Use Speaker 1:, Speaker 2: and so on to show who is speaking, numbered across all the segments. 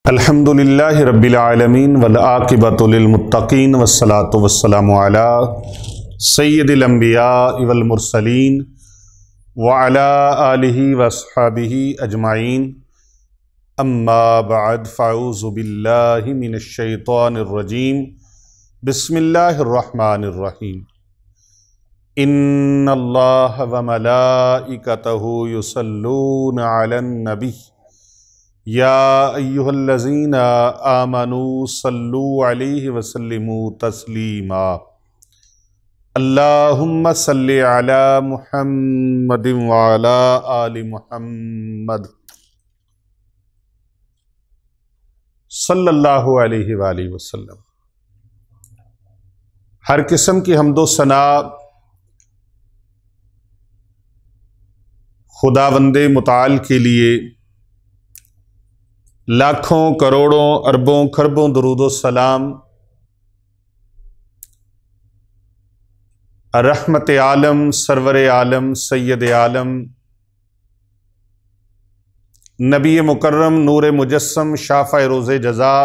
Speaker 1: अल्हम्दुलिल्लाहि रब्बिल आलमीन वल आक़िबतु लिल मुत्तक़ीन वस्सलातु वस्सलामु अला सय्यिदिल अंबिया वल मुरसलीन व अला आलिहि व अस्हाबिहि अजमाइन अम्मा बअद फ़अऊज़ु बिल्लाहि मिनश शैतानिर रजीम बिस्मिल्लाहिर रहमानिर रहीम इन्नल्लाह व मलाइकतहु युसल्लूना अलन नबी या अय्युहल्लज़ीना आमनू सल्लू अलैहि वसल्लिमू तस्लीमा अल्लाहुम्मा सल्लि अला मुहम्मदिन व अला आलि मुहम्मद सल्लल्लाहु अलैहि व आलिहि वसल्लम। हर किस्म की हम्दो सना खुदावंदे मुताल के लिए लाखों करोड़ों अरबों खरबों दरूदो सलाम रहमत आलम सरवर आलम सैयद आलम नबी मुकर्रम नूर मुजस्सम शाफ़ा रोज़े जज़ा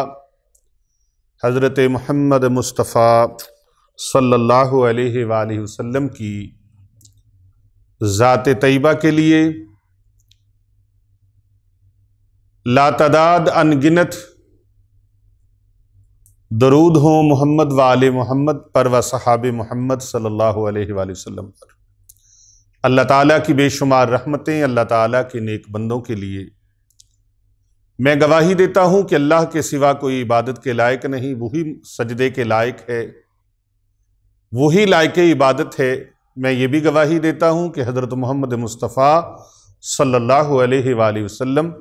Speaker 1: हज़रत मुहम्मद मुस्तफ़ा सल्लल्लाहु अलैहि वालैहि वसल्लम की ज़ात तैयबा के लिए लातदाद अनगिनत दरूद हों मोहम्मद व आले मोहम्मद पर व सहाबे मोहम्मद सल्लल्लाहु अलैहि वसल्लम पर। अल्लाह ताला की बेशुमार रहमतें अल्लाह ताला के नेक बंदों के लिए। मैं गवाही देता हूँ कि अल्लाह के सिवा कोई इबादत के लायक नहीं, वही सजदे के लायक है, वही लायक इबादत है। मैं ये भी गवाही देता हूँ कि हज़रत मोहम्मद मुस्तफ़ा सल्लल्लाहु अलैहि वसल्लम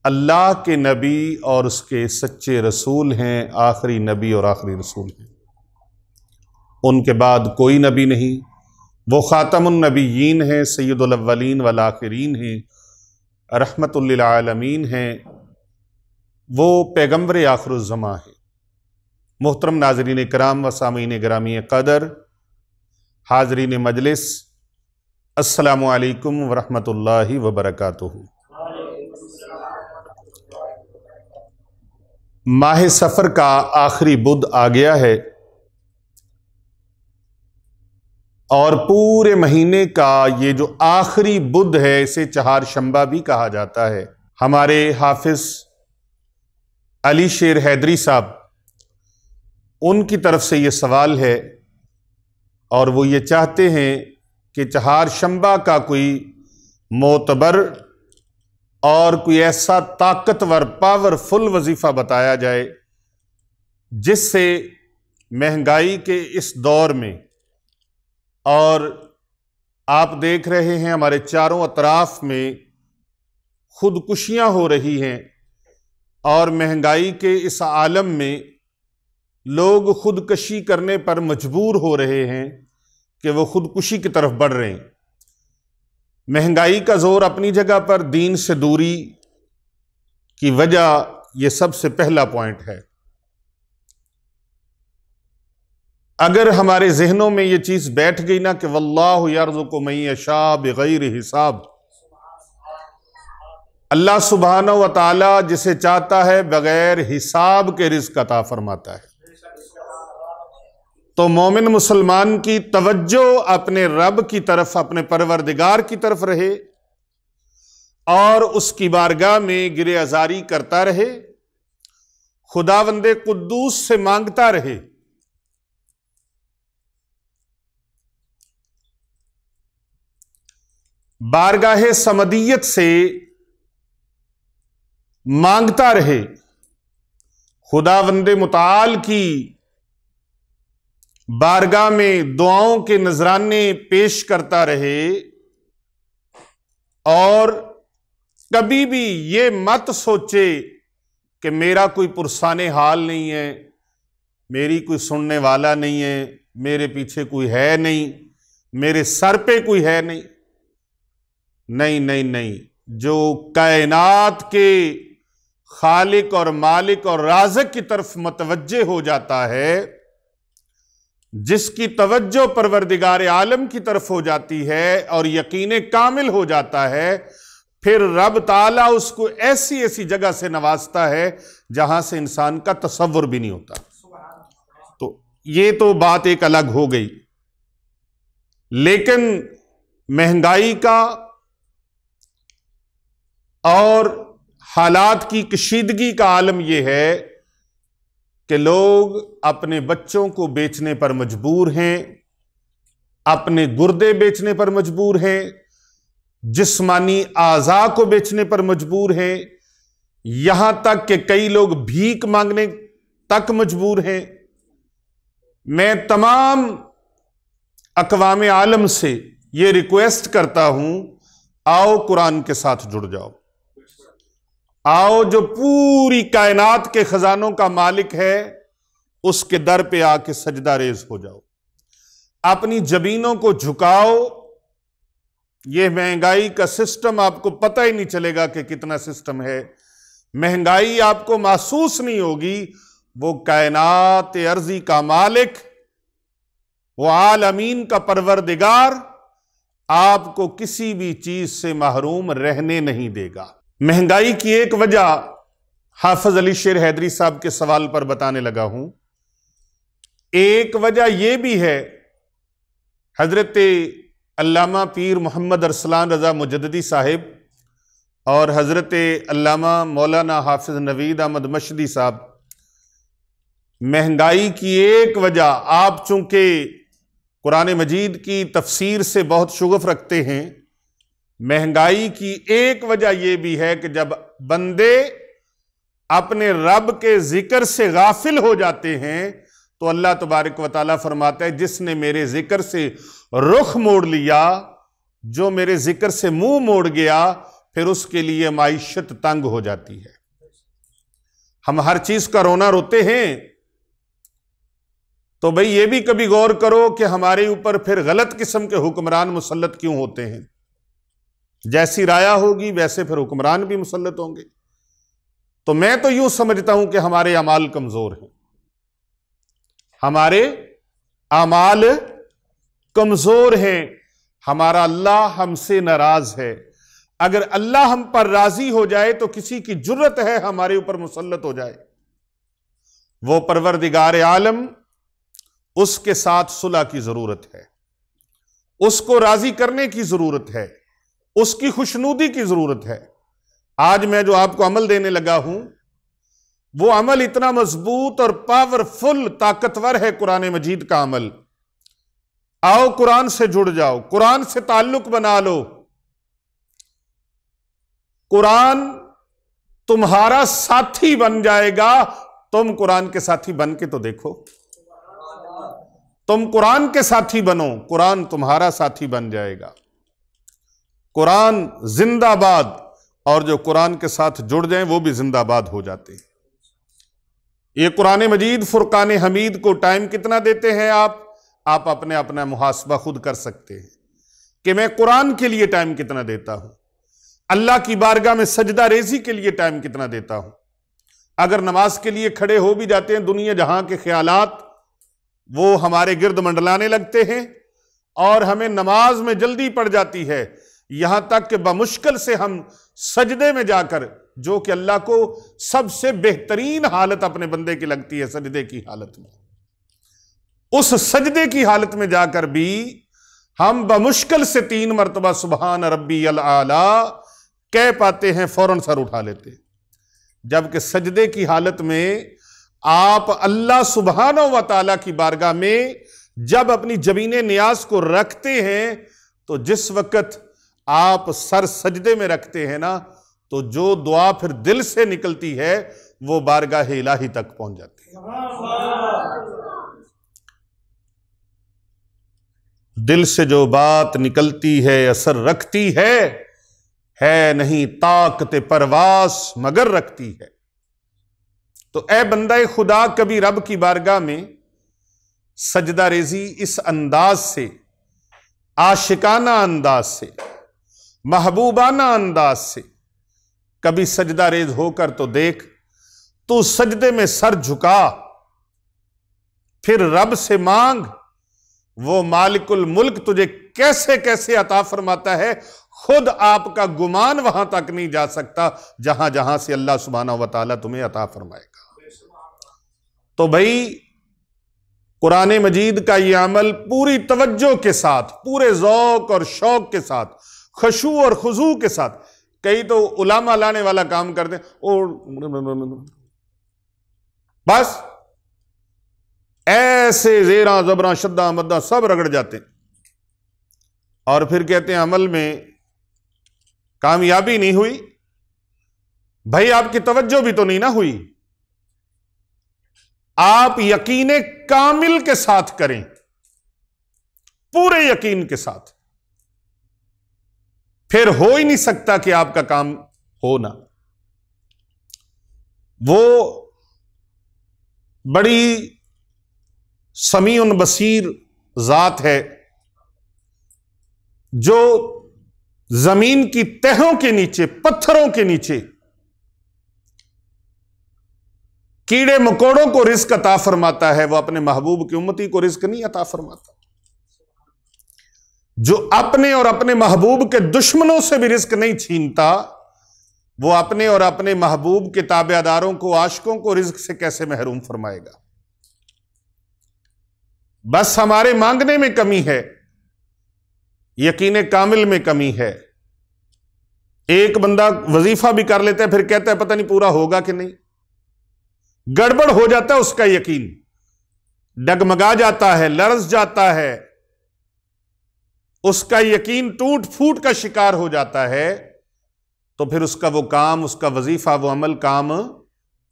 Speaker 1: अल्लाह के नबी और उसके सच्चे रसूल हैं, आखिरी नबी और आखिरी रसूल हैं। उनके बाद कोई नबी नहीं, वो ख़ातमुन नबिय्यीन हैं, सय्यदुल अव्वलीन वल आखिरीन हैं, रहमतुल लिल आलमीन हैं, वो पैगम्बर आखिरुज़्ज़मा हैं। मोहतरम नाज़रीन इकराम व सामीन गिरामी क़दर, हाज़रीन मजलिस, अस्सलामु अलैकुम व रहमतुल्लाहि व बरकातुहू। माह सफ़र का आखिरी बुध आ गया है और पूरे महीने का ये जो आखिरी बुध है इसे चहार शंबा भी कहा जाता है। हमारे हाफिज अली शेर हैदरी साहब, उनकी तरफ से ये सवाल है और वो ये चाहते हैं कि चहार शंबा का कोई मोतबर और कोई ऐसा ताकतवर पावरफुल वजीफ़ा बताया जाए जिससे महंगाई के इस दौर में, और आप देख रहे हैं हमारे चारों अतराफ में खुदकुशियां हो रही हैं और महंगाई के इस आलम में लोग खुदकशी करने पर मजबूर हो रहे हैं कि वो खुदकुशी की तरफ बढ़ रहे हैं। महंगाई का जोर अपनी जगह पर, दीन से दूरी की वजह ये सबसे पहला पॉइंट है। अगर हमारे जहनों में ये चीज बैठ गई ना कि वल्लाहु यर्ज़ुक़ु मन यशा बिग़ैरि हिसाब, अल्लाह सुब्हानहू व तआला जिसे चाहता है बगैर हिसाब के रिज़्क़ अता फरमाता है, तो मोमिन मुसलमान की तवज्जो अपने रब की तरफ, अपने परवरदिगार की तरफ रहे और उसकी बारगाह में गिरे अजारी करता रहे, खुदावंदे कुद्दूस से मांगता रहे। बारगाहे समदियत से मांगता रहे, खुदावंदे मुताल की बारगाह में दुआओं के नजराने पेश करता रहे और कभी भी ये मत सोचे कि मेरा कोई पुरसाने हाल नहीं है, मेरी कोई सुनने वाला नहीं है, मेरे पीछे कोई है नहीं, मेरे सर पे कोई है नहीं। नहीं नहीं नहीं, जो कायनात के खालिक और मालिक और राज़िक की तरफ मुतवज्जे हो जाता है, जिसकी तवज्जो परवरदिगार आलम की तरफ हो जाती है और यकीन कामिल हो जाता है, फिर रब ताला उसको ऐसी ऐसी जगह से नवाजता है जहां से इंसान का तसव्वुर भी नहीं होता। तो ये तो बात एक अलग हो गई, लेकिन महंगाई का और हालात की कशीदगी का आलम यह है कि लोग अपने बच्चों को बेचने पर मजबूर हैं, अपने गुर्दे बेचने पर मजबूर हैं, जिस्मानी आज़ा को बेचने पर मजबूर हैं, यहां तक कि कई लोग भीख मांगने तक मजबूर हैं। मैं तमाम अक़वाम आलम से यह रिक्वेस्ट करता हूं, आओ कुरान के साथ जुड़ जाओ, आओ जो पूरी कायनात के खजानों का मालिक है उसके दर पे आके सजदा रेज हो जाओ, अपनी जबीनों को झुकाओ। यह महंगाई का सिस्टम आपको पता ही नहीं चलेगा कि कितना सिस्टम है, महंगाई आपको महसूस नहीं होगी। वो कायनात अर्जी का मालिक, वो आलमीन का परवरदिगार आपको किसी भी चीज से महरूम रहने नहीं देगा। महंगाई की एक वजह हाफिज अली शेर हैदरी साहब के सवाल पर बताने लगा हूं। एक वजह यह भी है, हजरत अल्लामा पीर मोहम्मद अरसलान रजा मुजद्दिदी साहिब और हजरत अल्लामा मौलाना हाफिज नवीद अहमद मशदी साहब, महंगाई की एक वजह, आप चूंकि कुरान मजीद की तफसीर से बहुत शुगफ रखते हैं, महंगाई की एक वजह यह भी है कि जब बंदे अपने रब के जिक्र से गाफिल हो जाते हैं तो अल्लाह तबारक व तआला फरमाता है, जिसने मेरे जिक्र से रुख मोड़ लिया, जो मेरे जिक्र से मुंह मोड़ गया, फिर उसके लिए माइशत तंग हो जाती है। हम हर चीज का रोना रोते हैं, तो भाई ये भी कभी गौर करो कि हमारे ऊपर फिर गलत किस्म के हुक्मरान मुसल्लत क्यों होते हैं। जैसी राया होगी वैसे फिर हुक्मरान भी मुसल्लत होंगे। तो मैं तो यूं समझता हूं कि हमारे अमाल कमजोर हैं, हमारे अमाल कमजोर हैं, हमारा अल्लाह हमसे नाराज है। अगर अल्लाह हम पर राजी हो जाए तो किसी की जुर्रत है हमारे ऊपर मुसल्लत हो जाए। वो परवरदिगार आलम, उसके साथ सुलह की जरूरत है, उसको राजी करने की जरूरत है, उसकी खुशनूदी की जरूरत है। आज मैं जो आपको अमल देने लगा हूं, वो अमल इतना मजबूत और पावरफुल, ताकतवर है, कुरान मजीद का अमल। आओ कुरान से जुड़ जाओ, कुरान से ताल्लुक बना लो। कुरान तुम्हारा साथी बन जाएगा। तुम कुरान के साथी बन के तो देखो, तुम कुरान के साथी बनो, कुरान तुम्हारा साथी बन जाएगा। कुरान जिंदाबाद, और जो कुरान के साथ जुड़ जाएं वो भी जिंदाबाद हो जाते हैं। ये कुरान मजीद फुरकान हमीद को टाइम कितना देते हैं आप अपने अपना मुहासबा खुद कर सकते हैं कि मैं कुरान के लिए टाइम कितना देता हूं, अल्लाह की बारगाह में सजदा रेजी के लिए टाइम कितना देता हूं। अगर नमाज के लिए खड़े हो भी जाते हैं, दुनिया जहां के ख्यालात वो हमारे गिर्द मंडलाने लगते हैं और हमें नमाज में जल्दी पड़ जाती है, यहां तक कि बमुश्किल से हम सजदे में जाकर, जो कि अल्लाह को सबसे बेहतरीन हालत अपने बंदे की लगती है सजदे की हालत में, उस सजदे की हालत में जाकर भी हम बमुश्किल से 3 मरतबा सुबहान रब्बी अल आला कह पाते हैं, फौरन सर उठा लेते हैं। जबकि सजदे की हालत में आप अल्लाह सुब्हानहू व तआला की बारगाह में जब अपनी जबीने नियाज को रखते हैं, तो जिस वक्त आप सर सजदे में रखते हैं ना, तो जो दुआ फिर दिल से निकलती है वो बारगाह इलाही तक पहुंच जाती है। दिल से जो बात निकलती है असर रखती है नहीं ताकत परवास मगर रखती है। तो ए बंदा खुदा, कभी रब की बारगाह में सजदा रेजी इस अंदाज से, आशिकाना अंदाज से, महबूबाना अंदाज से कभी सजदा रेज होकर तो देख। तू सजदे में सर झुका, फिर रब से मांग, वो मालिकुल मुल्क तुझे कैसे कैसे अता फरमाता है, खुद आपका गुमान वहां तक नहीं जा सकता जहां जहां से अल्लाह सुब्हानहू व तआला तुम्हें अता फरमाएगा। तो भाई कुरान मजीद का यह अमल पूरी तवज्जो के साथ, पूरे ज़ौक़ और शौक़ के साथ, खुशू और खुजू के साथ, कई तो उलामा लाने वाला काम करते हैं और बस ऐसे ज़ेरा ज़बरा शद्दा मद्दा सब रगड़ जाते हैं और फिर कहते हैं अमल में कामयाबी नहीं हुई। भाई आपकी तवज्जो भी तो नहीं ना हुई। आप यकीन कामिल के साथ करें, पूरे यकीन के साथ, फिर हो ही नहीं सकता कि आपका काम हो ना। वो बड़ी समीउन बसीर जात है जो जमीन की तहों के नीचे, पत्थरों के नीचे कीड़े मकोड़ों को रिस्क अता फरमाता है। वो अपने महबूब की उम्मती को रिस्क नहीं अता फरमाता। जो अपने और अपने महबूब के दुश्मनों से भी रिस्क नहीं छीनता, वो अपने और अपने महबूब के ताबेदारों को, आशिकों को रिस्क से कैसे महरूम फरमाएगा। बस हमारे मांगने में कमी है, यकीन कामिल में कमी है। एक बंदा वजीफा भी कर लेता है, फिर कहता है पता नहीं पूरा होगा कि नहीं। गड़बड़ हो जाता है उसका यकीन, डगमगा जाता है, लरस जाता है, उसका यकीन टूट फूट का शिकार हो जाता है। तो फिर उसका वो काम, उसका वजीफा, वो अमल काम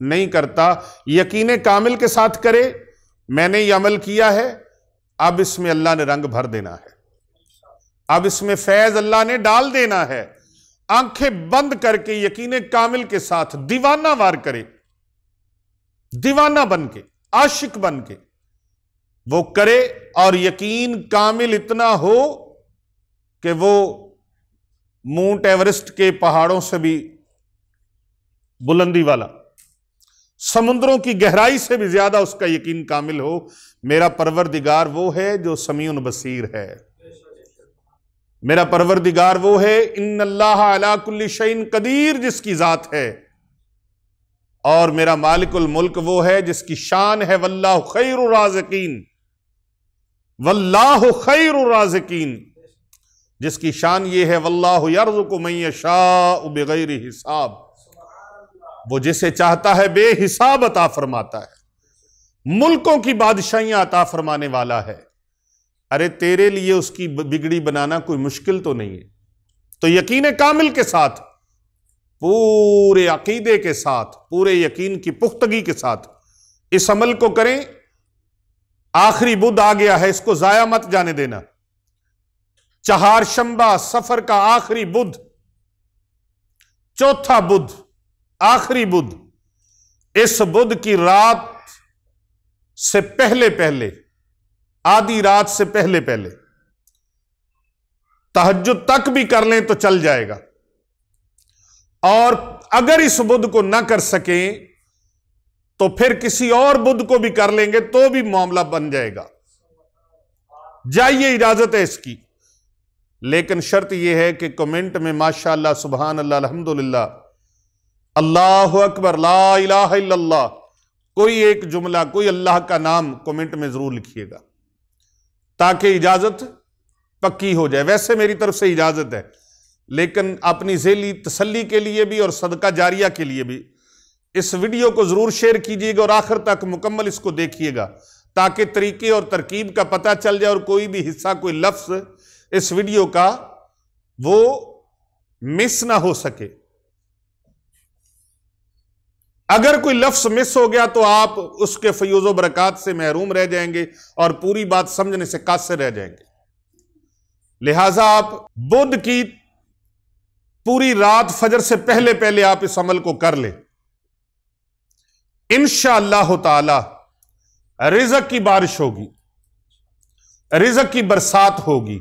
Speaker 1: नहीं करता। यकीन कामिल के साथ करे, मैंने ये अमल किया है, अब इसमें अल्लाह ने रंग भर देना है, अब इसमें फैज अल्लाह ने डाल देना है। आंखें बंद करके यकीन कामिल के साथ दीवाना वार करे, दीवाना बन के, आशिक बन के वो करे, और यकीन कामिल इतना हो कि वो माउंट एवरेस्ट के पहाड़ों से भी बुलंदी वाला, समुद्रों की गहराई से भी ज्यादा उसका यकीन कामिल हो। मेरा परवरदिगार वो है जो समीउन बसीर है, मेरा परवरदिगार वो है इन्नल्लाह अला कुल्ली शैइन कदीर जिसकी जात है, और मेरा मालिकुल मुल्क वो है जिसकी शान है वल्लाहु खैरुर राज़िकीन, वल्लाहु खैरुर राज़िकीन, जिसकी शान ये है वल्लाहु यर्ज़ुक़ु मन यशाअ बिग़ैरि हिसाब, वो जिसे चाहता है बेहिसाब अता फरमाता है, मुल्कों की बादशाहियां अता फरमाने वाला है। अरे तेरे लिए उसकी बिगड़ी बनाना कोई मुश्किल तो नहीं है। तो यकीन कामिल के साथ, पूरे अकीदे के साथ, पूरे यकीन की पुख्तगी के साथ इस अमल को करें। आखिरी बुध आ गया है, इसको जाया मत जाने देना। चहारशंबा सफर का आखिरी बुध, चौथा बुध, आखिरी बुध, इस बुध की रात से पहले पहले, आधी रात से पहले पहले तहज्जुद तक भी कर लें तो चल जाएगा। और अगर इस बुध को ना कर सकें तो फिर किसी और बुध को भी कर लेंगे तो भी मामला बन जाएगा। जाइए, इजाजत है इसकी, लेकिन शर्त यह है कि कमेंट में माशाअल्लाह, सुभान अल्लाह, अल्हम्दुलिल्लाह, अल्लाहु अकबर, ला इलाहा इल्लल्लाह, कोई एक जुमला, कोई अल्लाह का नाम कमेंट में जरूर लिखिएगा ताकि इजाजत पक्की हो जाए। वैसे मेरी तरफ से इजाजत है, लेकिन अपनी ज़ेली तसल्ली के लिए भी और सदका जारिया के लिए भी इस वीडियो को जरूर शेयर कीजिएगा और आखिर तक मुकम्मल इसको देखिएगा ताकि तरीके और तरकीब का पता चल जाए और कोई भी हिस्सा, कोई लफ्ज इस वीडियो का वो मिस ना हो सके। अगर कोई लफ्ज मिस हो गया तो आप उसके फयूज़ो बरकात से महरूम रह जाएंगे और पूरी बात समझने से कासिर रह जाएंगे। लिहाजा आप बुध की पूरी रात फजर से पहले पहले आप इस अमल को कर ले। इंशाअल्लाह ताला रिज़्क़ की बारिश होगी, रिज़्क़ की बरसात होगी।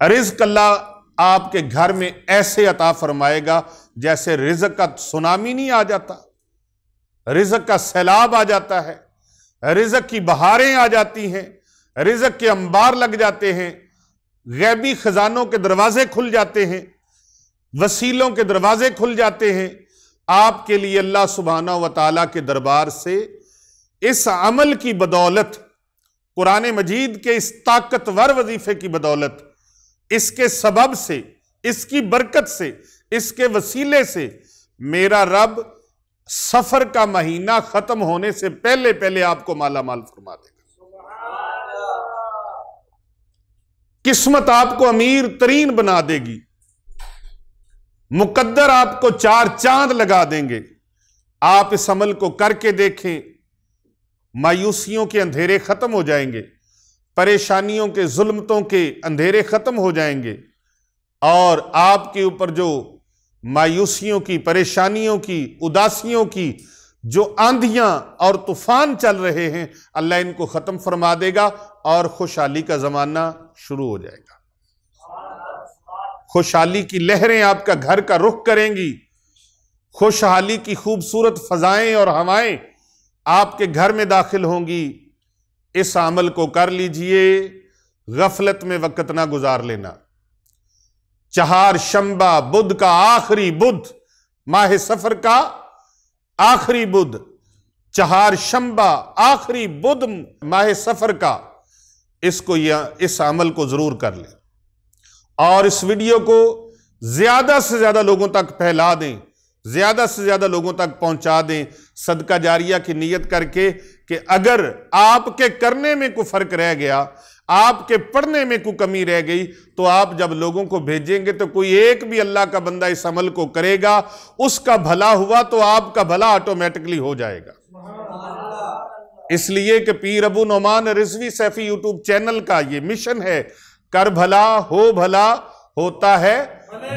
Speaker 1: रिज़्क़ अल्लाह आपके घर में ऐसे अता फरमाएगा जैसे रिज़्क़ का सुनामी नहीं आ जाता, रिज़्क़ का सैलाब आ जाता है, रिज़्क़ की बहारें आ जाती हैं, रिज़्क़ के अंबार लग जाते हैं, गैबी खजानों के दरवाजे खुल जाते हैं, वसीलों के दरवाजे खुल जाते हैं। आपके लिए अल्लाह सुब्हाना व तआला के दरबार से इस अमल की बदौलत, कुरान मजीद के इस ताकतवर वजीफे की बदौलत, इसके सबब से, इसकी बरकत से, इसके वसीले से मेरा रब सफर का महीना खत्म होने से पहले पहले आपको माला माल फरमा देगा। किस्मत आपको अमीर तरीन बना देगी, मुकद्दर आपको 4 चांद लगा देंगे। आप इस अमल को करके देखें, मायूसियों के अंधेरे खत्म हो जाएंगे, परेशानियों के, जुल्मतों के अंधेरे खत्म हो जाएंगे, और आपके ऊपर जो मायूसियों की, परेशानियों की, उदासियों की जो आंधियां और तूफान चल रहे हैं, अल्लाह इनको खत्म फरमा देगा और खुशहाली का जमाना शुरू हो जाएगा। खुशहाली की लहरें आपका घर का रुख करेंगी, खुशहाली की खूबसूरत फजाएं और हवाएं आपके घर में दाखिल होंगी। इस अमल को कर लीजिए, गफलत में वक्त ना गुजार लेना। चहार शंबा बुध का आखिरी बुध, माह सफर का आखिरी बुध, चहार शंबा आखिरी बुध माह सफर का, इसको इस अमल को जरूर कर ले और इस वीडियो को ज्यादा से ज्यादा लोगों तक फैला दें, ज्यादा से ज्यादा लोगों तक पहुंचा दें, सदका जारिया की नीयत करके कि अगर आपके करने में कोई फर्क रह गया, आपके पढ़ने में कोई कमी रह गई, तो आप जब लोगों को भेजेंगे तो कोई एक भी अल्लाह का बंदा इस अमल को करेगा, उसका भला हुआ तो आपका भला ऑटोमेटिकली हो जाएगा। इसलिए कि पीर अबू नौमान रिजवी सैफी यूट्यूब चैनल का ये मिशन है, कर भला हो भला, होता है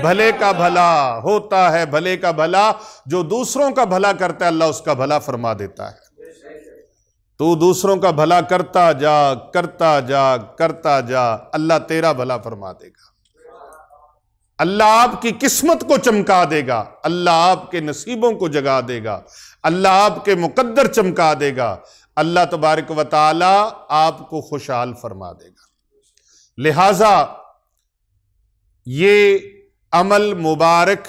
Speaker 1: भले का भला, होता है भले का भला। जो दूसरों का भला करता है अल्लाह उसका भला फरमा देता है। तू दूसरों का भला करता जा, करता जा, करता जा, अल्लाह तेरा भला फरमा देगा। अल्लाह आपकी किस्मत को चमका देगा, अल्लाह आपके नसीबों को जगा देगा, अल्लाह आपके मुकद्दर चमका देगा, अल्लाह तबारक व तआला आपको खुशहाल फरमा देगा। लिहाजा ये अमल मुबारक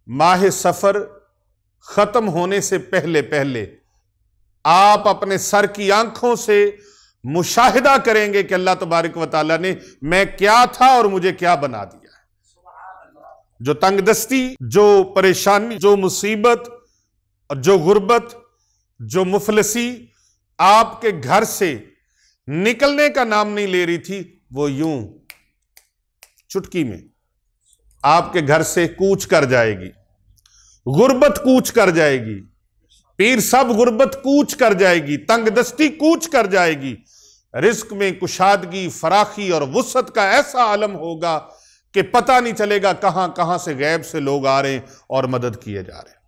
Speaker 1: माह सफर खत्म होने से पहले पहले आप अपने सर की आंखों से मुशाहिदा करेंगे कि अल्लाह तबारक व तआला ने मैं क्या था और मुझे क्या बना दिया है। जो तंगदस्ती, जो परेशानी, जो मुसीबत, जो गुर्बत, जो मुफलसी आपके घर से निकलने का नाम नहीं ले रही थी, वो यूं चुटकी में आपके घर से कूच कर जाएगी। गुर्बत कूच कर जाएगी, पीर सब गुर्बत कूच कर जाएगी, तंगदस्ती कूच कर जाएगी। रिस्क में कुशादगी, फराखी और वुसअत का ऐसा आलम होगा कि पता नहीं चलेगा कहां कहां से गैब से लोग आ रहे हैं और मदद किए जा रहे हैं।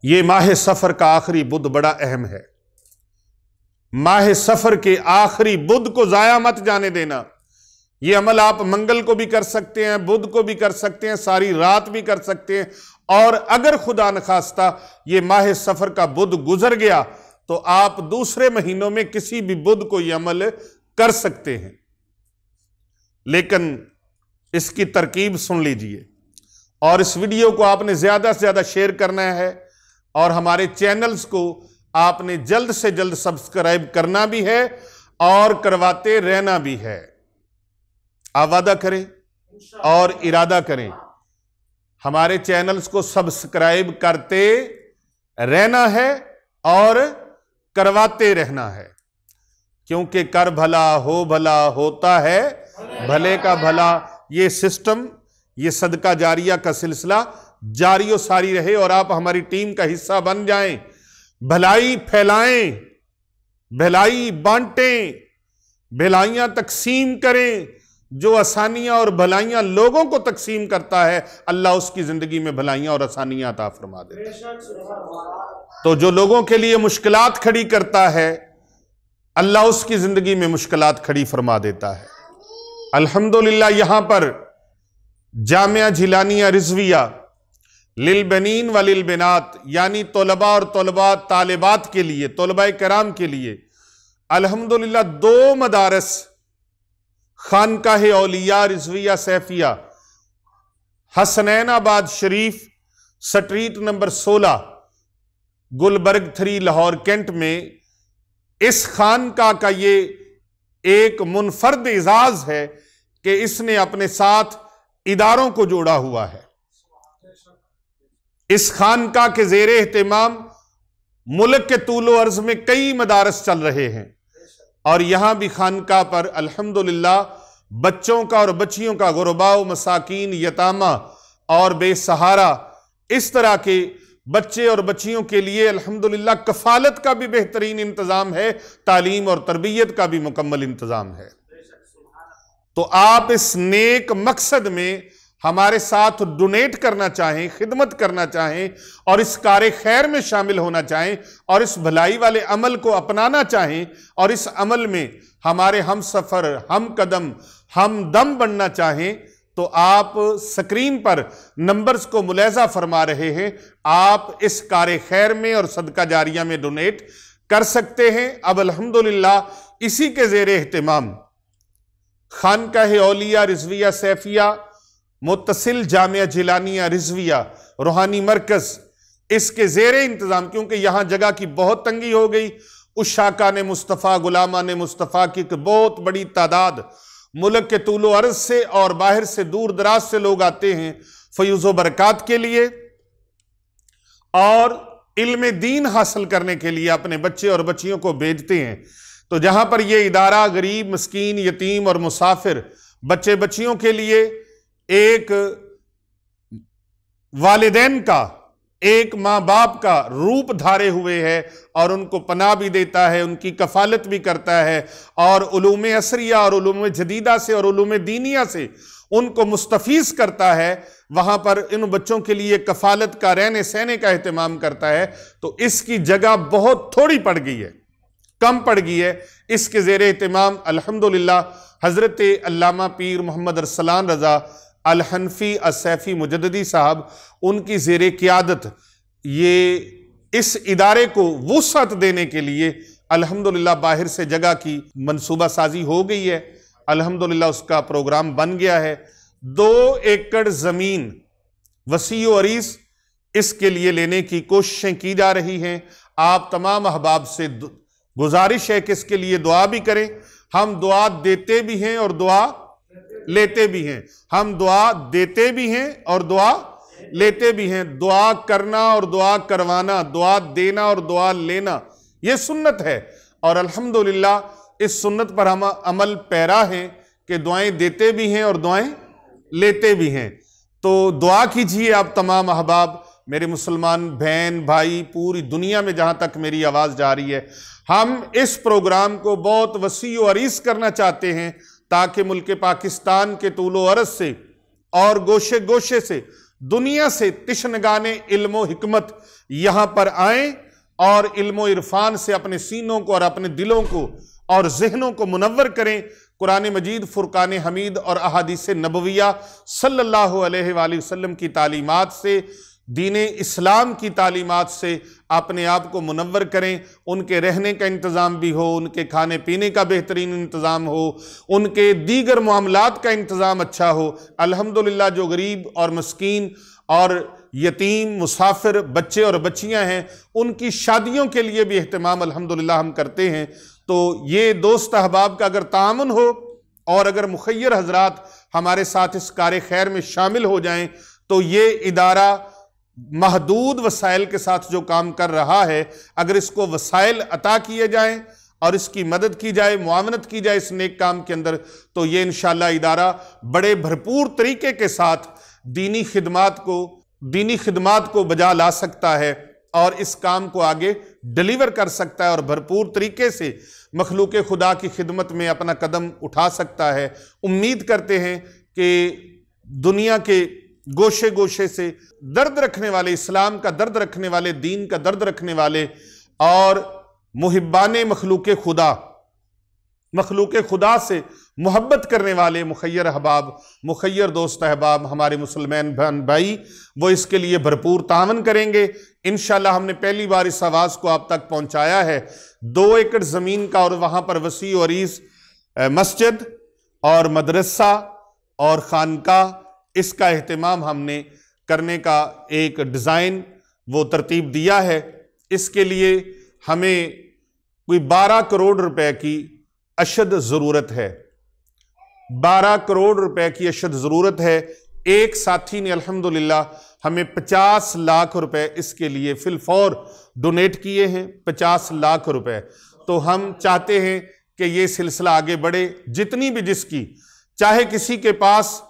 Speaker 1: ये माह सफर का आखिरी बुध बड़ा अहम है। माह सफर के आखिरी बुध को जाया मत जाने देना। ये अमल आप मंगल को भी कर सकते हैं, बुध को भी कर सकते हैं, सारी रात भी कर सकते हैं, और अगर खुदा न खास्ता ये माह सफर का बुध गुजर गया तो आप दूसरे महीनों में किसी भी बुध को ये अमल कर सकते हैं। लेकिन इसकी तरकीब सुन लीजिए और इस वीडियो को आपने ज्यादा से ज्यादा शेयर करना है और हमारे चैनल्स को आपने जल्द से जल्द सब्सक्राइब करना भी है और करवाते रहना भी है। आप वादा करें और इरादा करें, हमारे चैनल्स को सब्सक्राइब करते रहना है और करवाते रहना है, क्योंकि कर भला हो भला, होता है भले का भला। ये सिस्टम, ये सदका जारिया का सिलसिला जारी और सारी रहे और आप हमारी टीम का हिस्सा बन जाएं। भलाई फैलाएं, भलाई बांटें, भलाइयां तकसीम करें। जो आसानियां और भलाइयां लोगों को तकसीम करता है, अल्लाह उसकी जिंदगी में भलाइयां और आसानियां अता फरमा देता है। तो जो लोगों के लिए मुश्किलात खड़ी करता है, अल्लाह उसकी जिंदगी में मुश्किलात खड़ी फरमा देता है। अल्हम्दुलिल्लाह यहां पर जामिया जिलानिया रिजविया लिल बनीन व लिल बिनात, यानी तलबा और तलबा तालिबात के लिए, तलबा कराम के लिए अल्हम्दुलिल्लाह 2 मदारस Khanqah Auliya Rizviya Saifiya Hasnainabad Sharif street number 16 Gulberg 3 Lahore cantt में, इस खानका का ये एक मुनफर्द एजाज है कि इसने अपने साथ इदारों को जोड़ा हुआ है। इस खानका के ज़ेरे एहतिमाम मुल्क के तूलो अर्ज में कई मदारस चल रहे हैं और यहां भी खानका पर अल्हम्दुलिल्लाह बच्चों का और बच्चियों का, गुरबाओ, मसाकीन, यतामा और बेसहारा, इस तरह के बच्चे और बच्चियों के लिए अल्हम्दुलिल्लाह कफालत का भी बेहतरीन इंतजाम है, तालीम और तरबियत का भी मुकम्मल इंतजाम है। तो आप इस नेक मकसद में हमारे साथ डोनेट करना चाहें, खिदमत करना चाहें और इस कार्य खैर में शामिल होना चाहें और इस भलाई वाले अमल को अपनाना चाहें और इस अमल में हमारे हम सफ़र, हम कदम, हम दम बनना चाहें, तो आप स्क्रीन पर नंबर्स को मुलाजा फरमा रहे हैं। आप इस कार्य खैर में और सदका जारिया में डोनेट कर सकते हैं। अब अल्हम्दुलिल्लाह इसी के ज़ेरे एहतिमाम खानकाह औलिया रिजविया सैफिया मुत्तसिल जामिया जिलानिया रिजविया रूहानी मरकज, इसके ज़ेरे इंतज़ाम, क्योंकि यहां जगह की बहुत तंगी हो गई, उस शाका ने मुस्तफ़ा, गुलामा ने मुस्तफ़ा की बहुत बड़ी तादाद मुल्क के तूलो अर्ज से और बाहर से, दूर दराज से लोग आते हैं फयूज़ो बरक़ात के लिए और इल्म दीन हासिल करने के लिए अपने बच्चे और बच्चियों को भेजते हैं। तो जहां पर यह इदारा गरीब, मस्कीन, यतीम और मुसाफिर बच्चे बच्चियों के लिए एक वालिदैन का, एक माँ बाप का रूप धारे हुए है और उनको पनाह भी देता है, उनकी कफालत भी करता है और उलूम असरिया और उलूम जदीदा से और उलूम दीनिया से उनको मुस्तफीज करता है, वहां पर इन बच्चों के लिए कफालत का, रहने सहने का एहतमाम करता है। तो इसकी जगह बहुत थोड़ी पड़ गई है, कम पड़ गई है। इसके ज़ेरे एहतिमाम अल्हम्दुलिल्लाह हज़रत अल्लामा पीर मोहम्मद अरसलान रज़ा अल हनफी असैफी मुजद्दिदी साहब, उनकी ज़ेरे क़ियादत ये इस इदारे को वुसअत देने के लिए अल्हम्दुलिल्लाह बाहर से जगह की मनसूबा साजी हो गई है। अल्हम्दुलिल्लाह उसका प्रोग्राम बन गया है। 2 एकड़ ज़मीन वसी व अरीज़ इसके लिए लेने की कोशिशें की जा रही हैं। आप तमाम अहबाब से गुजारिश है कि इसके लिए दुआ भी करें। हम दुआ देते भी हैं और दुआ लेते भी हैं, हम दुआ देते भी हैं और दुआ लेते भी हैं। दुआ करना और दुआ करवाना, दुआ देना और दुआ लेना, ये सुन्नत है और अल्हम्दुलिल्लाह इस सुन्नत पर हम अमल पैरा हैं कि दुआएं देते भी हैं और दुआएं लेते भी हैं। तो दुआ कीजिए आप तमाम अहबाब, मेरे मुसलमान बहन भाई, पूरी दुनिया में जहां तक मेरी आवाज़ जा रही है, हम इस प्रोग्राम को बहुत वसी व अरीज़ करना चाहते हैं ताकि मुल्क पाकिस्तान के तूलो अर्ज से और गोशे गोशे से, दुनिया से तिश्नगाने इल्म हिकमत यहाँ पर आएँ और इल्म इरफान से अपने सीनों को और अपने दिलों को और जहनों को मुनव्वर करें। कुरान मजीद, फुरकान हमीद और अहादीस नबविया सल्लल्लाहु अलैहि वसल्लम की तालीमात से, दीन इस्लाम की तालीमात से अपने आप को मुनव्वर करें। उनके रहने का इंतज़ाम भी हो, उनके खाने पीने का बेहतरीन इंतज़ाम हो, उनके दीगर मामलात का इंतज़ाम अच्छा हो। अल्हम्दुलिल्लाह जो गरीब और मस्कीन और यतीम, मुसाफिर बच्चे और बच्चियां हैं, उनकी शादियों के लिए भी अहतमाम अल्हम्दुलिल्लाह हम करते हैं। तो ये दोस्त अहबाब का अगर तामुन हो और अगर मुखय्यर हजरात हमारे साथ इस कार्य खैर में शामिल हो जाएं, तो ये इदारा महदूद वसाइल के साथ जो काम कर रहा है, अगर इसको वसाइल अता किए जाएं और इसकी मदद की जाए, मुआवनत की जाए इस नेक काम के अंदर, तो ये इंशाअल्लाह इदारा बड़े भरपूर तरीके के साथ दीनी खिदमात को बजा ला सकता है और इस काम को आगे डिलीवर कर सकता है और भरपूर तरीके से मखलूक खुदा की खिदमत में अपना कदम उठा सकता है। उम्मीद करते हैं कि दुनिया के गोशे गोशे से दर्द रखने वाले, इस्लाम का दर्द रखने वाले, दीन का दर्द रखने वाले और मुहिब्बाने मखलूक खुदा मखलूक खुदा से मोहब्बत करने वाले मुखय्यर अहबाब, मुखय्यर दोस्त अहबाब, हमारे मुसलमान बहन भाई, वो इसके लिए भरपूर तावन करेंगे। इंशाअल्लाह हमने पहली बार इस आवाज़ को आप तक पहुंचाया है। 2 एकड़ ज़मीन का और वहाँ पर वसी और अरीज़ मस्जिद और मदरसा और खानका, इसका एहतमाम हमने करने का एक डिज़ाइन वो तरतीब दिया है। इसके लिए हमें कोई 12 करोड़ रुपए की अशद ज़रूरत है। 12 करोड़ रुपए की अशद ज़रूरत है। एक साथी ने अल्हम्दुलिल्लाह हमें 50 लाख रुपए इसके लिए फिलफौर डोनेट किए हैं, 50 लाख रुपए। तो हम चाहते हैं कि ये सिलसिला आगे बढ़े। जितनी भी जिसकी, चाहे किसी के पास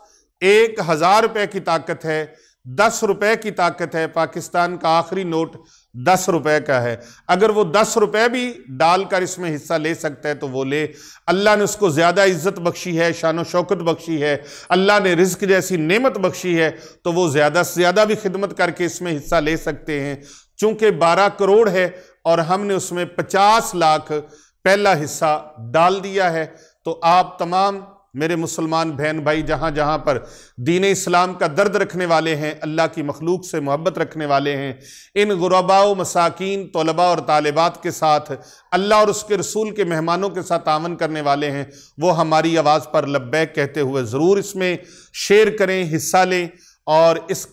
Speaker 1: 1000 रुपए की ताकत है, 10 रुपए की ताकत है, पाकिस्तान का आखिरी नोट 10 रुपए का है, अगर वो 10 रुपए भी डालकर इसमें हिस्सा ले सकता है तो वो ले। अल्लाह ने उसको ज्यादा इज्जत बख्शी है, शान शौकत बख्शी है, अल्लाह ने रिज्क जैसी नेमत बख्शी है, तो वो ज्यादा से ज्यादा भी खिदमत करके इसमें हिस्सा ले सकते हैं। चूंकि 12 करोड़ है और हमने उसमें 50 लाख पहला हिस्सा डाल दिया है, तो आप तमाम मेरे मुसलमान बहन भाई जहां जहां पर दीन इस्लाम का दर्द रखने वाले हैं, अल्लाह की मखलूक से मोहब्बत रखने वाले हैं, इन गुरबाओ मसाकीन तलबा और तालिबात के साथ अल्लाह और उसके रसूल के मेहमानों के साथ तावन करने वाले हैं, वो हमारी आवाज़ पर लब्बैक कहते हुए ज़रूर इसमें शेयर करें, हिस्सा लें और इस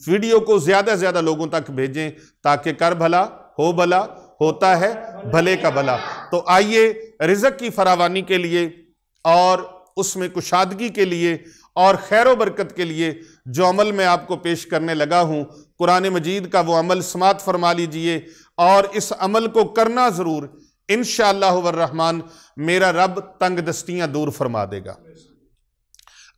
Speaker 1: वीडियो को ज़्यादा से ज़्यादा लोगों तक भेजें ताकि कर भला हो भला, होता है भले का भला। तो आइए रिज़्क़ की फरावानी के लिए और उसमें कुशादगी के लिए और खैर बरकत के लिए जो अमल मैं आपको पेश करने लगा हूँ, कुरान मजीद का वो अमल समात फरमा लीजिए और इस अमल को करना ज़रूर। इंशाअल्लाह वर्रहमान मेरा रब तंग दस्तियाँ दूर फरमा देगा,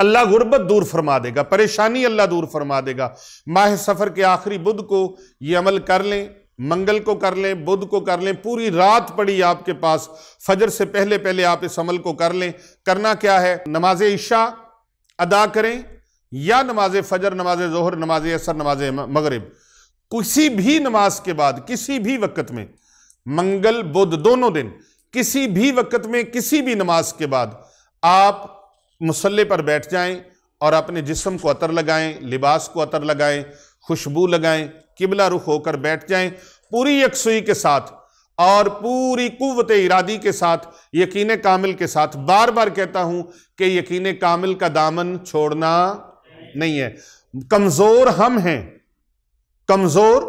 Speaker 1: अल्लाह गुर्बत दूर फरमा देगा, परेशानी अल्लाह दूर फरमा देगा। माह सफ़र के आखिरी बुध को ये अमल कर लें, मंगल को कर लें, बुध को कर लें, पूरी रात पड़ी आपके पास, फजर से पहले पहले आप इस अमल को कर लें। करना क्या है, नमाज इशा अदा करें या नमाज फजर, नमाज जोहर, नमाज असर, नमाज मगरिब, किसी भी नमाज के बाद किसी भी वक्त में, मंगल बुध दोनों दिन किसी भी वक्त में किसी भी नमाज के बाद आप मुसल्ले पर बैठ जाएं और अपने जिस्म को अतर लगाएं, लिबास को अतर लगाएं, खुशबू लगाएं, किबला रुख होकर बैठ जाएं पूरी यकसुई के साथ और पूरी कुव्वत इरादी के साथ, यकीन कामिल के साथ। बार बार कहता हूं कि यकीन कामिल का दामन छोड़ना नहीं है। कमजोर हम हैं, कमजोर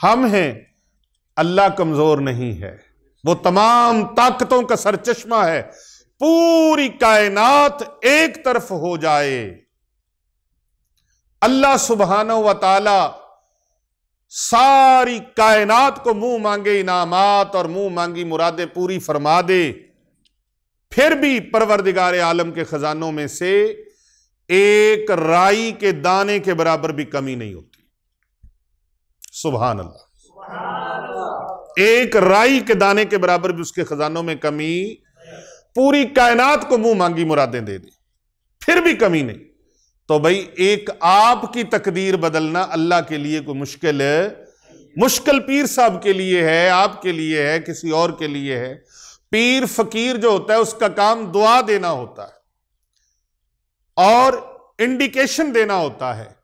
Speaker 1: हम हैं, अल्लाह कमजोर नहीं है, वो तमाम ताकतों का सरचश्मा है। पूरी कायनात एक तरफ हो जाए, अल्लाह सुब्हानहू व तआला सारी कायनात को मुंह मांगे इनामात और मुंह मांगी मुरादें पूरी फरमा दे, फिर भी परवरदिगार आलम के खजानों में से एक राई के दाने के बराबर भी कमी नहीं होती। सुभान अल्लाह। एक राई के दाने के बराबर भी उसके खजानों में कमी, पूरी कायनात को मुंह मांगी मुरादें दे दे फिर भी कमी नहीं। तो भाई एक आपकी तकदीर बदलना अल्लाह के लिए कोई मुश्किल है? मुश्किल पीर साहब के लिए है, आपके लिए है, किसी और के लिए है? पीर फकीर जो होता है उसका काम दुआ देना होता है और इंडिकेशन देना होता है,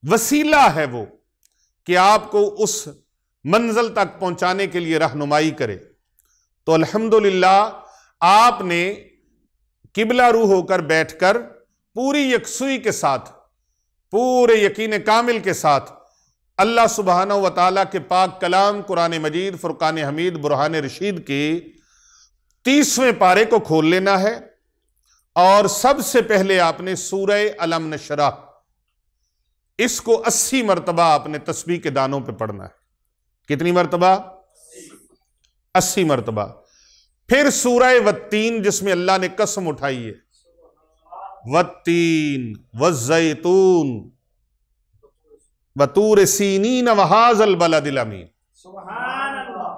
Speaker 1: वसीला है वो कि आपको उस मंजिल तक पहुंचाने के लिए रहनुमाई करे। तो अल्हम्दुलिल्लाह आपने किबला रूह होकर बैठकर पूरी यकसुई के साथ, पूरे यकीन कामिल के साथ अल्लाह सुब्हानहू व तआला के पाक कलाम कुरान मजीद फुरकान हमीद बुरहान रशीद के 30वें पारे को खोल लेना है और सबसे पहले आपने सूरह अलम नशरह, इसको 80 मरतबा आपने तस्बीह के दानों पे पढ़ना है। कितनी मरतबा? 80 मरतबा। फिर सूरह वत्तीन जिसमें अल्लाह ने कसम उठाई है, वत्तीन वज़्ज़ैतून वतूर सीनीन वहाज़ल बलदिल अमीन,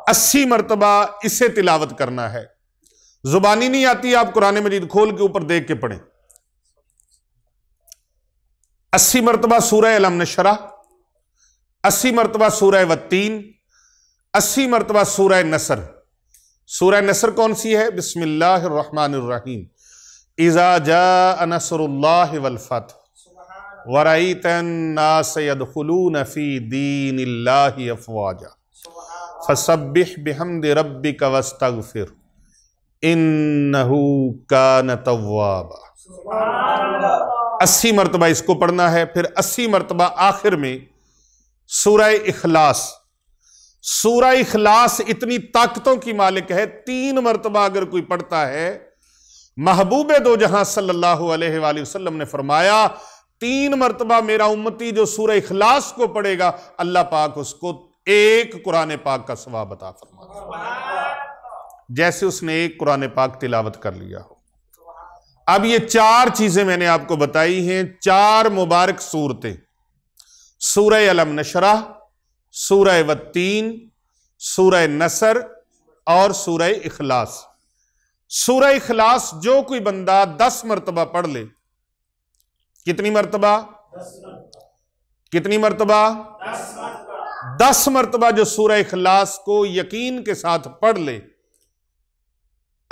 Speaker 1: 80 मरतबा इसे तिलावत करना है। जुबानी नहीं आती, आप कुरान मजीद खोल के ऊपर देख के पढ़ें। 80 मरतबा सूरह अलम नशरह, 80 मरतबा सूरह वत्तीन, 80 मरतबा सूरह नसर, सूरह नसर कौन सी है? बिस्मिल्लाहिर्रहमानिर्रहीम। इज़ा जाअ नस्रुल्लाहि वल फतह वरअयतन नास यदखुलून फी दीनिल्लाहि अफ़वाजा फसब्बिह बिहम्दि रब्बिका वस्तगफिर इन्नहू कान तव्वाबा। 80 मरतबा इसको पढ़ना है। फिर 80 मरतबा आखिर में सूरह इखलास। सूरह इखलास इतनी ताकतों की मालिक है, 3 मरतबा अगर कोई पढ़ता है, महबूबे दो जहां सल्लल्लाहु अलैहि वसल्लम ने फरमाया 3 मरतबा मेरा उम्मती जो सूरह इखलास को पढ़ेगा, अल्लाह पाक उसको एक कुरान पाक का सवाब अता फरमाता, जैसे उसने एक कुरान पाक तिलावत कर लिया हो। अब ये 4 चीजें मैंने आपको बताई हैं, 4 मुबारक सूरतें, सूरह अलम नशरह, सूरह वत्तीन, सूरह नसर और सूरह इखलास। सूरह इखलास जो कोई बंदा 10 मरतबा पढ़ ले, कितनी मरतबा? 10 मरतबा जो सूरह इखलास को यकीन के साथ पढ़ ले,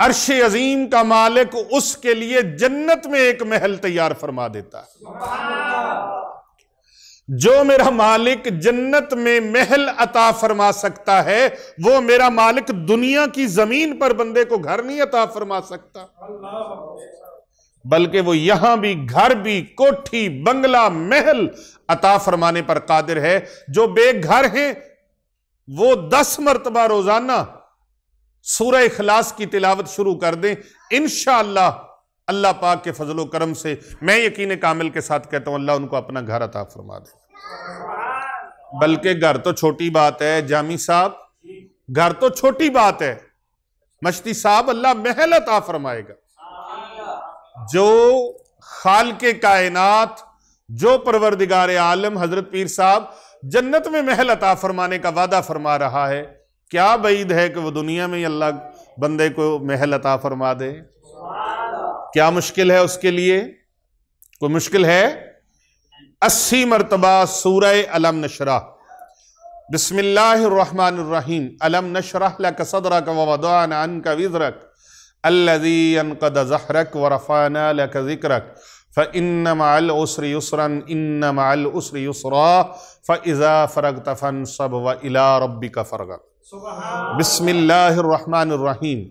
Speaker 1: अर्श अजीम का मालिक उसके लिए जन्नत में एक महल तैयार फरमा देता है। जो मेरा मालिक जन्नत में महल अता फरमा सकता है, वो मेरा मालिक दुनिया की जमीन पर बंदे को घर नहीं अता फरमा सकता, बल्कि वो यहां भी घर भी, कोठी, बंगला, महल अता फरमाने पर कादिर है। जो बेघर हैं वो 10 मरतबा रोजाना सूरह इखलास की तिलावत शुरू कर दें, इंशाअल्लाह अल्लाह पाक के फजलो करम से मैं यकीन कामिल के साथ कहता हूं अल्लाह उनको अपना घर अता फरमा दे। बल्कि घर तो छोटी बात है जामी साहब, घर तो छोटी बात है, मश्ती साहब अल्लाह महल अता फरमाएगा। जो खालिक़े कायनात, जो परवरदिगार आलम हजरत पीर साहब जन्नत में महल अता फरमाने का वादा फरमा रहा है, क्या बईद है कि वो दुनिया में ही अल्लाह बंदे को महल अता फरमा दे? क्या मुश्किल है उसके लिए? कोई मुश्किल है? 80 मरतबा सूरह अलम नशरह। बिस्मिल्लाहिर्रहमानिर्रहीम। अलम नशरह लक सदरक व वदअना अन्का विज़रक अल्लज़ी अनक़द ज़हरक व रफ़अना लक ज़िक्रक फ़इन्न मअल उसरि युस्रन इन्न मअल उसरि युस्रा फ़इज़ा फ़रग़त फ़ंसब व इला रब्बिका फ़रग़ब। बिस्मिल्लाहिर्रहमानिर्रहीम।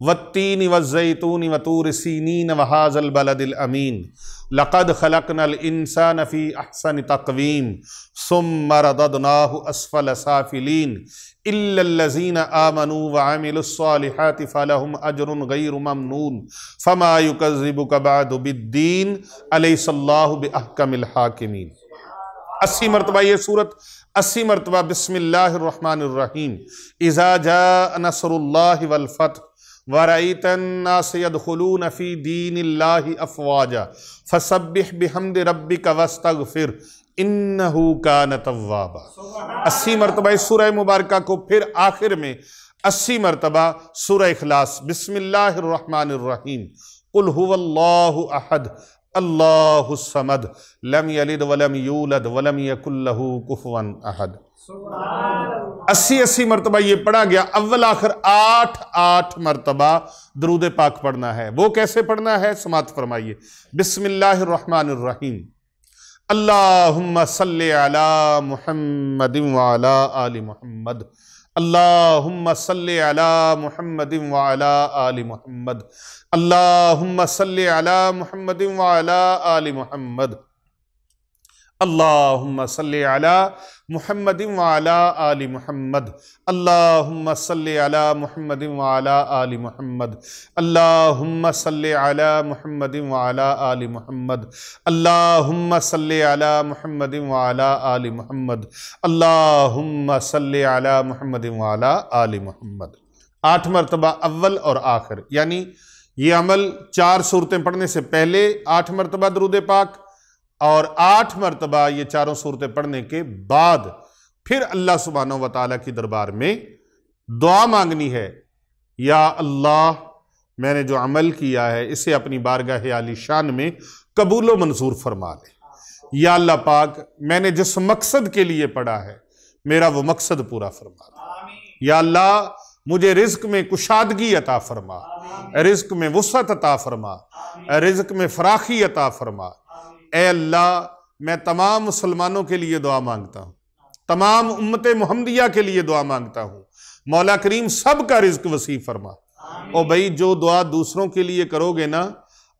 Speaker 1: वत्तीन वज़्ज़ैतून वतूर सीनीन वहाज़ल बलदिल अमीन लक़द ख़लक़नल इंसान फ़ी अहसन तक़वीम सुम्मा रददनाहु अस्फ़ल साफ़िलीन इल्लल्लज़ीना आमनू व अमिलुस्सालिहाति फ़लहुम अज्रुन ग़ैरु ममनून फ़मा युकज़्ज़िबुका बअदु बिद्दीन अलैहिस्सलाहु बिअहकमिल हाकिमीन। 80 मरतबा ये सूरत, 80 मरतबा बिस्मिल्लाहिर्रहमानिर्रहीम। इज़ा जाअ नस्रुल्लाहि वल फतह वरअयतन नास यदखुलून फी दीनिल्लाहि अफ़वाजा फसब्बिह बिहम्दि रब्बिका वस्तगफिर इन्नहू कान तव्वाबा। 80 मरतबा इस सूरह मुबारका को, फिर आखिर में 80 मरतबा सूरह इखलास। बिस्मिल्लाहिर्रहमानिर्रहीम। कुल हुवल्लाहु अहद अल्लाहुस समद लम यलिद वलम यूलद वलम यकुल लहू कुफुवन अहद। 80 मरतबा ये पढ़ा गया। अव्वल आखिर 8 मरतबा दरूद पाक पढ़ना है। वो कैसे पढ़ना है समात फरमाइए। बिस्मिल्लाहिर्रहमानिर्रहीम। अल्लाहुम्मा सल्लि अला मुहम्मदिन व अला आलि मुहम्मद। अल्लाहुम्मा सल्लि अला मुहम्मदिन व अला आलि मुहम्मद। अल्लाहुम्मा सल्लि अला मुहम्मदिन व अला आलि मुहम्मद। अल्लाहुम्मा सल्लि अला मुहम्मदिन व अला आलि मुहम्मद। अल्लाहुम्मा सल्लि अला मुहम्मदिन व अला आलि मुहम्मद। अल्लाहुम्मा सल्लि अला मुहम्मदिन व अला आलि मुहम्मद। अल्लाहुम्मा सल्लि अला मुहम्मदिन व अला आलि मुहम्मद। अल्लाहुम्मा सल्लि अला मुहम्मदिन व अला आलि मुहम्मद। 8 मरतबा अव्वल और आखिर, यानी ये अमल 4 सूरतें पढ़ने से पहले 8 मरतबा दरूद पाक और 8 मरतबा ये चारों सूरतें पढ़ने के बाद फिर अल्लाह सुब्हानहू व तआला की दरबार में दुआ मांगनी है। या अल्लाह, मैंने जो अमल किया है इसे अपनी बारगाह आली शान में कबूल व मंजूर फरमा ले। या अल्लाह पाक, मैंने जिस मकसद के लिए पढ़ा है मेरा वो मकसद पूरा फरमा दे। या अल्लाह, मुझे रिज्क में कुशादगी अता फरमा, रिज्क में वुसअत अता फरमा, रिज्क में फराखी अता फरमा। ए अल्लाह, मैं तमाम मुसलमानों के लिए दुआ मांगता हूँ, तमाम उम्मत मुहम्मदिया के लिए दुआ मांगता हूँ। मौला करीम सब का रिज्क वसी फरमा। और भाई, जो दुआ दूसरों के लिए करोगे ना,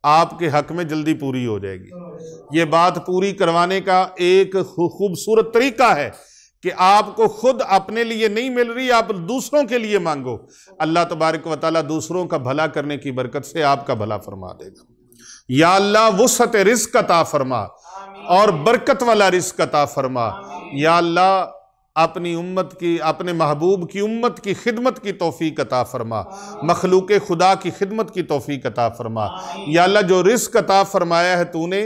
Speaker 1: आपके हक में जल्दी पूरी हो जाएगी। ये बात पूरी करवाने का एक खूबसूरत तरीका है कि आपको खुद अपने लिए नहीं मिल रही, आप दूसरों के लिए मांगो। अल्लाह तबारक व तआला दूसरों का भला करने की बरकत से आपका भला फरमा देगा। या अल्लाह, वुसअत रिज़्क अता फरमा और बरकत वाला रिज़्क अता फरमा। या अल्लाह, अपनी उम्मत की, अपने महबूब की उम्मत की खिदमत की तौफीक अता फरमा, मखलूक खुदा की खिदमत की तौफीक अता फरमा। या अल्लाह, जो रिज़्क अता फरमाया है तूने,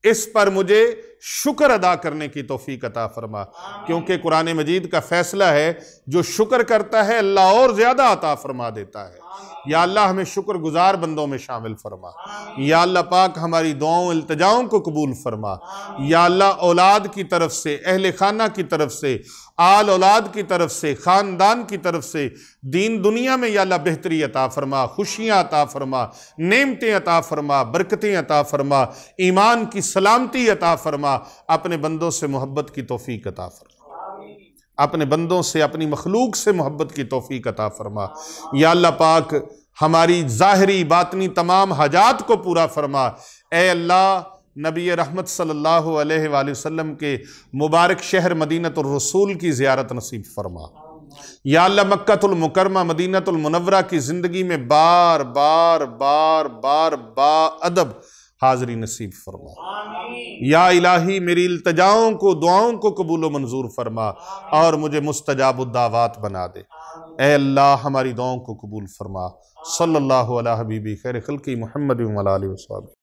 Speaker 1: इस पर मुझे शुक्र अदा करने की तौफीक अता फरमा, क्योंकि कुरान मजीद का फैसला है जो शुक्र करता है अल्लाह और ज्यादा अता फरमा देता है। या अल्लाह, हमें शुक्रगुजार बंदों में शामिल फरमा। या अल्लाह पाक, हमारी दुआओं इल्तिजाओं को कबूल फरमा। या अल्लाह, औलाद की तरफ से, अहले खाना की तरफ से, आल औलाद की तरफ से, ख़ानदान की तरफ से, दीन दुनिया में या अल्लाह बेहतरी अता फरमा, खुशियाँ अता फरमा, नेमतें अता फरमा, बरकतें अता फरमा, ईमान की सलामती अता फरमा, अपने बंदों से मोहब्बत की तौफीक अता फरमा, अपने बंदों से, अपनी मखलूक से मोहब्बत की तौफीक अता फरमा। या अल्लाह पाक, हमारी ज़ाहिरी बातनी तमाम हाजात को पूरा फरमा। ए अल्लाह, नबी रहमत सल्लल्लाहु अलैहि वसल्लम के मुबारक शहर मदीनतुर रसूल की ज़ियारत नसीब फरमा। या अल्लाह, मक्कातुल मुकरमा, मदीनतुल मुनव्वरा की ज़िंदगी में बार बार बार बार बाअदब हाज़री नसीब फरमा। या इलाही, मेरी इल्तिजाओं को, दुआओं को कबूल व मंजूर फरमा और मुझे मुस्तजाबुद्दावात बना दे। ए अल्लाह, हमारी दुआओं को कबूल फरमा। सल्लल्लाहु अला हबीबी खैर खल्क़ी मुहम्मद व अला आलिहि व सहाबिही।